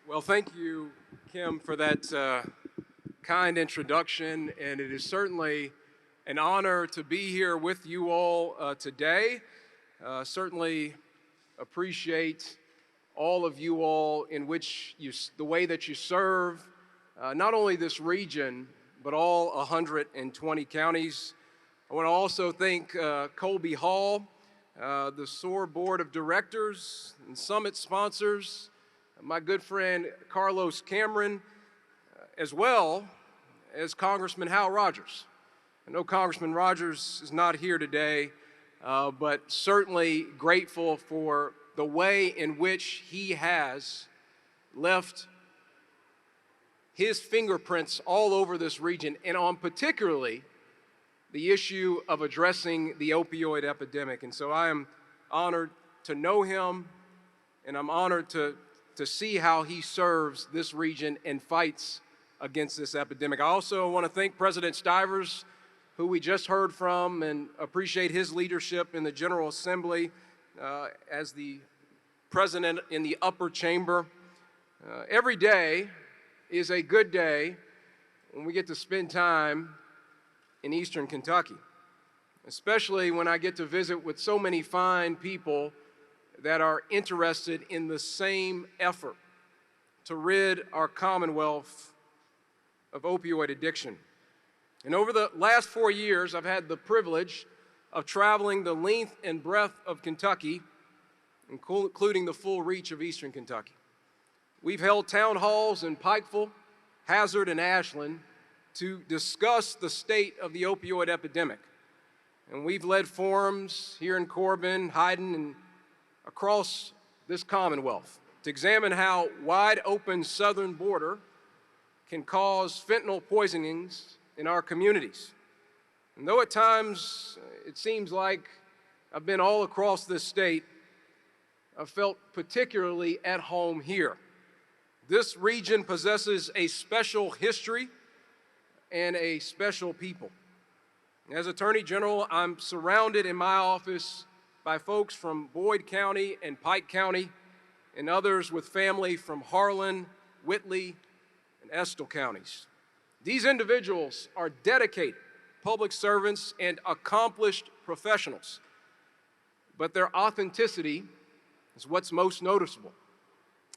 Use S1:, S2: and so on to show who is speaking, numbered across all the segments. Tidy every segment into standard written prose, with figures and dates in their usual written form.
S1: Well, thank you, Kim, for that kind introduction, and it is certainly an honor to be here with you all today. Certainly appreciate all of you all in which the way that you serve not only this region, but all 120 counties. I want to also thank Colby Hall, the SOAR Board of Directors and Summit sponsors, my good friend Carlos Cameron, as well as Congressman Hal Rogers. I know Congressman Rogers is not here today, but certainly grateful for the way in which he has left his fingerprints all over this region, and on particularly the issue of addressing the opioid epidemic. And so I am honored to know him, and I'm honored to see how he serves this region and fights against this epidemic. I also want to thank President Stivers, who we just heard from, and appreciate his leadership in the General Assembly as the president in the upper chamber. Every day is a good day when we get to spend time in Eastern Kentucky, especially when I get to visit with so many fine people that are interested in the same effort to rid our Commonwealth of opioid addiction. And over the last 4 years, I've had the privilege of traveling the length and breadth of Kentucky, including the full reach of Eastern Kentucky. We've held town halls in Pikeville, Hazard, and Ashland to discuss the state of the opioid epidemic. And we've led forums here in Corbin, Hyden, and across this Commonwealth to examine how wide open southern border can cause fentanyl poisonings in our communities. And though at times it seems like I've been all across this state, I've felt particularly at home here. This region possesses a special history and a special people. As Attorney General, I'm surrounded in my office by folks from Boyd County and Pike County, and others with family from Harlan, Whitley, and Estill counties. These individuals are dedicated public servants and accomplished professionals, but their authenticity is what's most noticeable.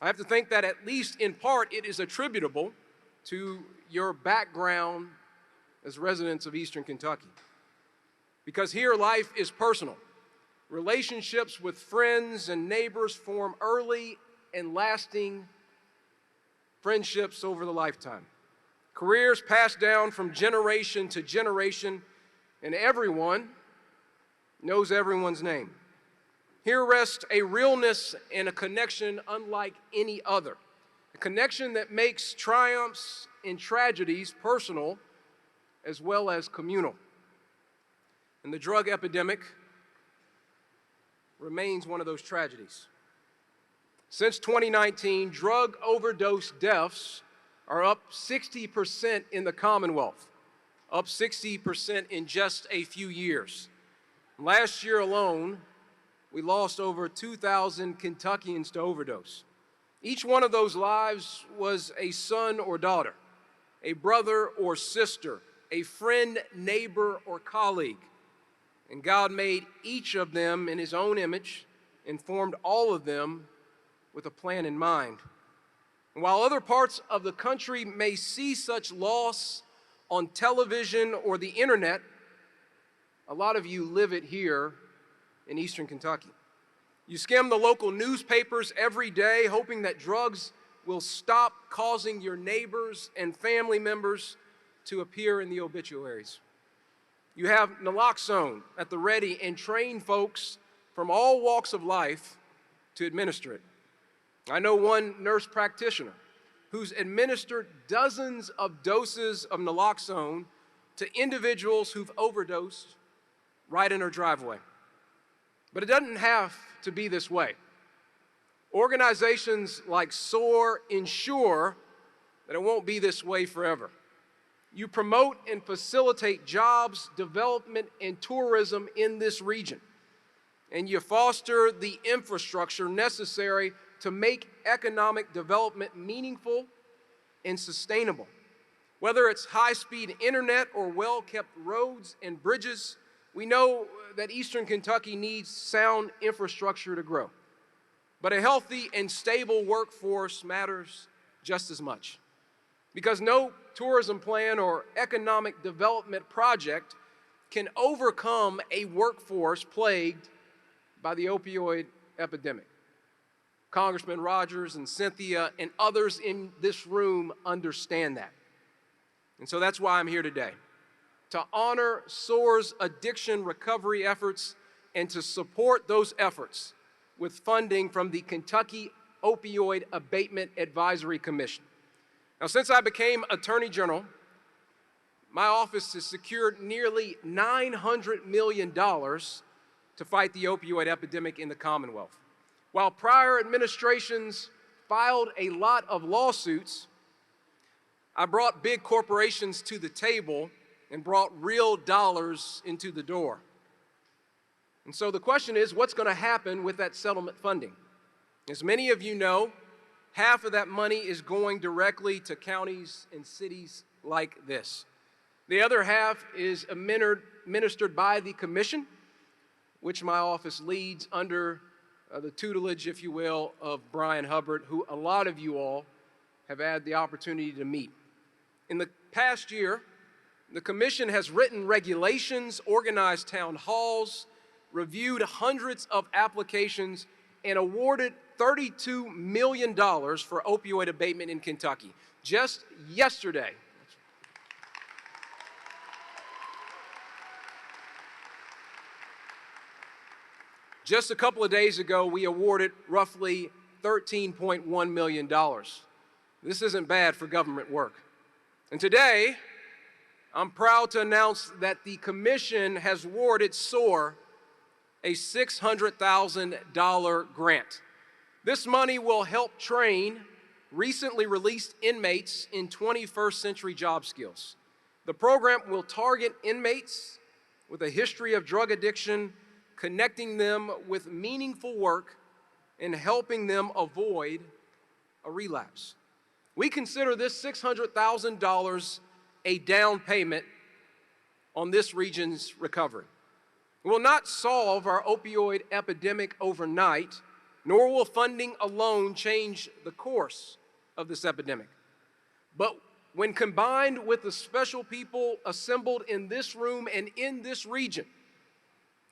S1: I have to think that at least in part it is attributable to your background as residents of Eastern Kentucky. Because here life is personal. Relationships with friends and neighbors form early and lasting friendships over the lifetime. Careers pass down from generation to generation, and everyone knows everyone's name. Here rests a realness and a connection unlike any other, a connection that makes triumphs and tragedies personal as well as communal. And the drug epidemic remains one of those tragedies. Since 2019, drug overdose deaths are up 60% in the Commonwealth, up 60% in just a few years. Last year alone, we lost over 2,000 Kentuckians to overdose. Each one of those lives was a son or daughter, a brother or sister, a friend, neighbor, or colleague. And God made each of them in His own image and formed all of them with a plan in mind. And while other parts of the country may see such loss on television or the internet, a lot of you live it here in Eastern Kentucky. You skim the local newspapers every day hoping that drugs will stop causing your neighbors and family members to appear in the obituaries. You have naloxone at the ready and train folks from all walks of life to administer it. I know one nurse practitioner who's administered dozens of doses of naloxone to individuals who've overdosed right in her driveway. But it doesn't have to be this way. Organizations like SOAR ensure that it won't be this way forever. You promote and facilitate jobs, development, and tourism in this region. And you foster the infrastructure necessary to make economic development meaningful and sustainable. Whether it's high-speed internet or well-kept roads and bridges, we know that Eastern Kentucky needs sound infrastructure to grow. But a healthy and stable workforce matters just as much, because no tourism plan or economic development project can overcome a workforce plagued by the opioid epidemic. Congressman Rogers and Cynthia and others in this room understand that. And so that's why I'm here today, to honor SOAR's addiction recovery efforts and to support those efforts with funding from the Kentucky Opioid Abatement Advisory Commission. Now, since I became Attorney General, my office has secured nearly $900 million to fight the opioid epidemic in the Commonwealth. While prior administrations filed a lot of lawsuits, I brought big corporations to the table and brought real dollars into the door. And so the question is, what's going to happen with that settlement funding? As many of you know, half of that money is going directly to counties and cities like this. The other half is administered by the commission, which my office leads under the tutelage, if you will, of Brian Hubbard, who a lot of you all have had the opportunity to meet. In the past year, the commission has written regulations, organized town halls, reviewed hundreds of applications, and awarded $32 million for opioid abatement in Kentucky. Just yesterday, just a couple of days ago, we awarded roughly $13.1 million. This isn't bad for government work. And today, I'm proud to announce that the commission has awarded SOAR a $600,000 grant. This money will help train recently released inmates in 21st century job skills. The program will target inmates with a history of drug addiction, connecting them with meaningful work and helping them avoid a relapse. We consider this $600,000 a down payment on this region's recovery. It will not solve our opioid epidemic overnight, nor will funding alone change the course of this epidemic. But when combined with the special people assembled in this room and in this region,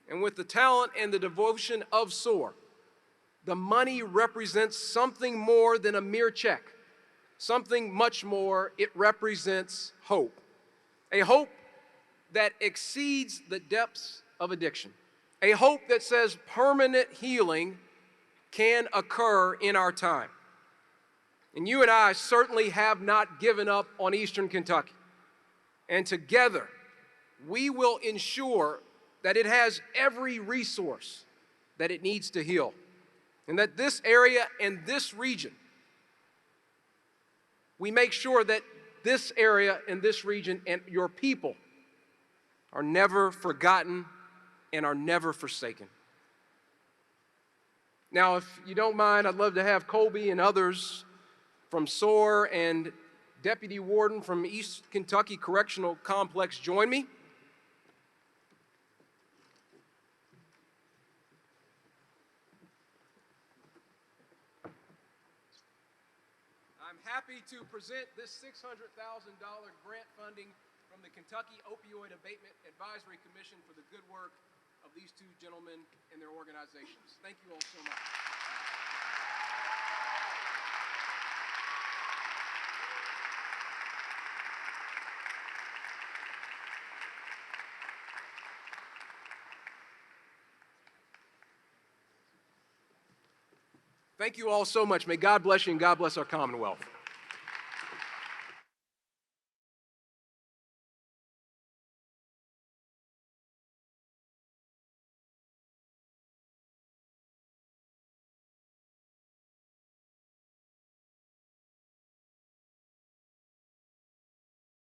S1: and with the talent and the devotion of SOAR, the money represents something more than a mere check, something much more. It represents hope, a hope that exceeds the depths of addiction, a hope that says permanent healing can occur in our time. And you and I certainly have not given up on Eastern Kentucky. And together, we will ensure that it has every resource that it needs to heal, and that this area and this region, we make sure that this area and this region and your people are never forgotten and are never forsaken. Now, if you don't mind, I'd love to have Colby and others from SOAR and Deputy Warden from East Kentucky Correctional Complex join me. I'm happy to present this $600,000 grant funding from the Kentucky Opioid Abatement Advisory Commission for the good work of these two gentlemen and their organizations. Thank you all so much. Thank you all so much. May God bless you and God bless our Commonwealth.